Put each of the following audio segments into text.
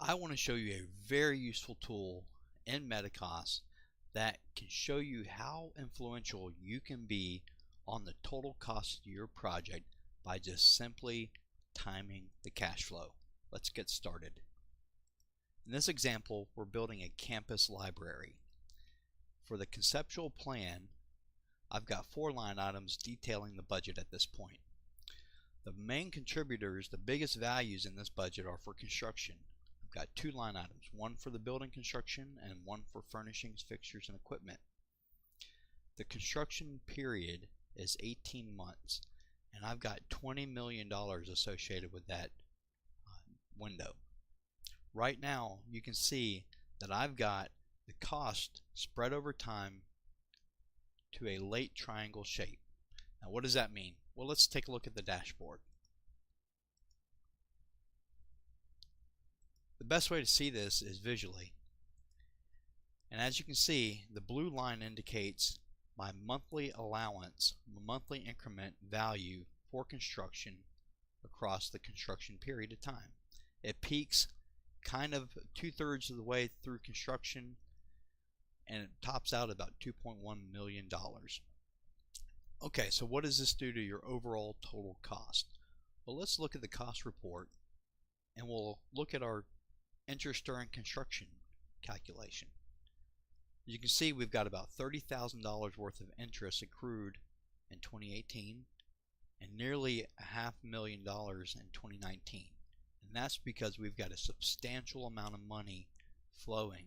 I want to show you a very useful tool in metacost that can show you how influential you can be on the total cost of your project by just simply timing the cash flow. Let's get started. In this example, we're building a campus library. For the conceptual plan, I've got 4 line items detailing the budget at this point. The main contributors, the biggest values in this budget, are for construction. I've got 2 line items, one for the building construction and one for furnishings, fixtures, and equipment. The construction period is 18 months, and I've got $20 million associated with that window. Right now, you can see that I've got the cost spread over time to a late triangle shape. Now, what does that mean? Well, let's take a look at the dashboard. The best way to see this is visually. And as you can see, the blue line indicates my monthly allowance, my monthly increment value for construction across the construction period of time. It peaks kind of 2/3 of the way through construction, and it tops out about $2.1 million. Okay, so what does this do to your overall total cost? Well, let's look at the cost report, and we'll look at our interest during construction calculation. You can see we've got about $30,000 worth of interest accrued in 2018 and nearly $500,000 in 2019. And that's because we've got a substantial amount of money flowing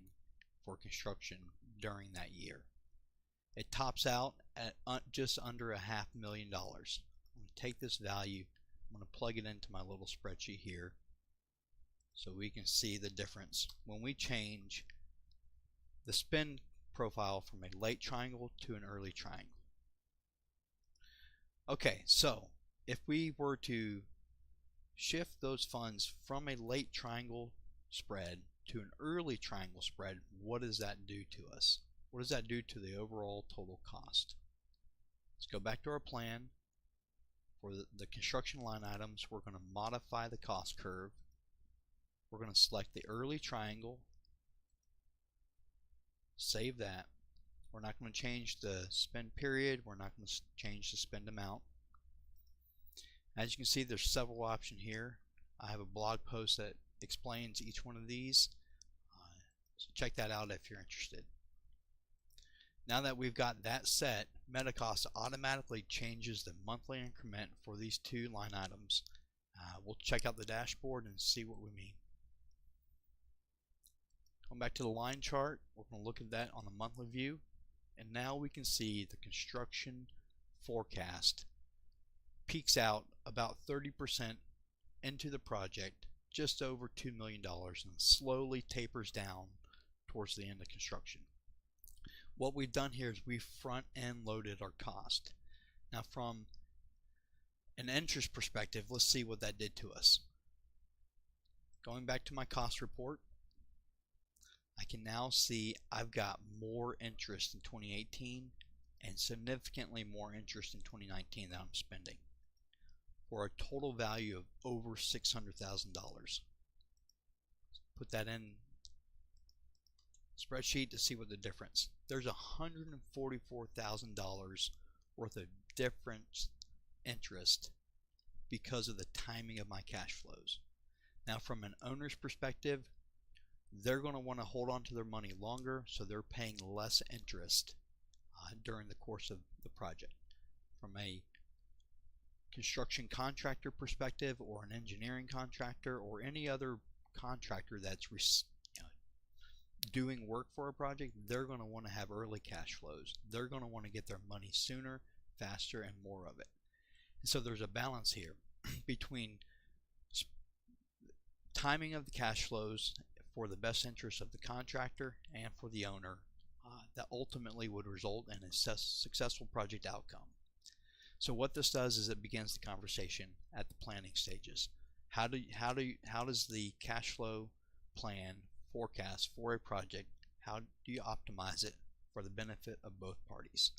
for construction during that year. It tops out at just under $500,000. I'm going to take this value, I'm going to plug it into my little spreadsheet here so we can see the difference when we change the spend profile from a late triangle to an early triangle. Okay, so if we were to shift those funds from a late triangle spread to an early triangle spread, what does that do to us? What does that do to the overall total cost? Let's go back to our plan. For the construction line items, we're going to modify the cost curve. We're going to select the early triangle, save that. We're not going to change the spend period, we're not going to change the spend amount. As you can see, there's several options here. I have a blog post that explains each one of these, so check that out if you're interested. Now that we've got that set, metacost automatically changes the monthly increment for these 2 line items. We'll check out the dashboard and see what we mean. Going back to the line chart, we're going to look at that on the monthly view, and now we can see the construction forecast peaks out about 30% into the project, just over $2 million, and slowly tapers down towards the end of construction. What we've done here is we front-end loaded our cost. Now, from an interest perspective, let's see what that did to us. Going back to my cost report, I can now see I've got more interest in 2018 and significantly more interest in 2019 that I'm spending, for a total value of over $600,000. Put that in spreadsheet to see what the difference. There's $144,000 worth of different interest because of the timing of my cash flows. Now, from an owner's perspective, they're going to want to hold on to their money longer, so they're paying less interest during the course of the project. From a construction contractor perspective, or an engineering contractor, or any other contractor that's doing work for a project, they're going to want to have early cash flows. They're going to want to get their money sooner, faster, and more of it. And so there's a balance here between timing of the cash flows for the best interest of the contractor and for the owner that ultimately would result in a successful project outcome. So what this does is it begins the conversation at the planning stages. How does the cash flow plan forecast for a project, how do you optimize it for the benefit of both parties?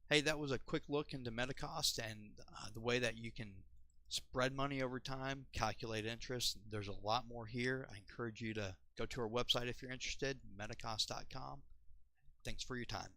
Hey, that was a quick look into metacost and the way that you can spread money over time, calculate interest. There's a lot more here. I encourage you to go to our website if you're interested, metacost.com. Thanks for your time.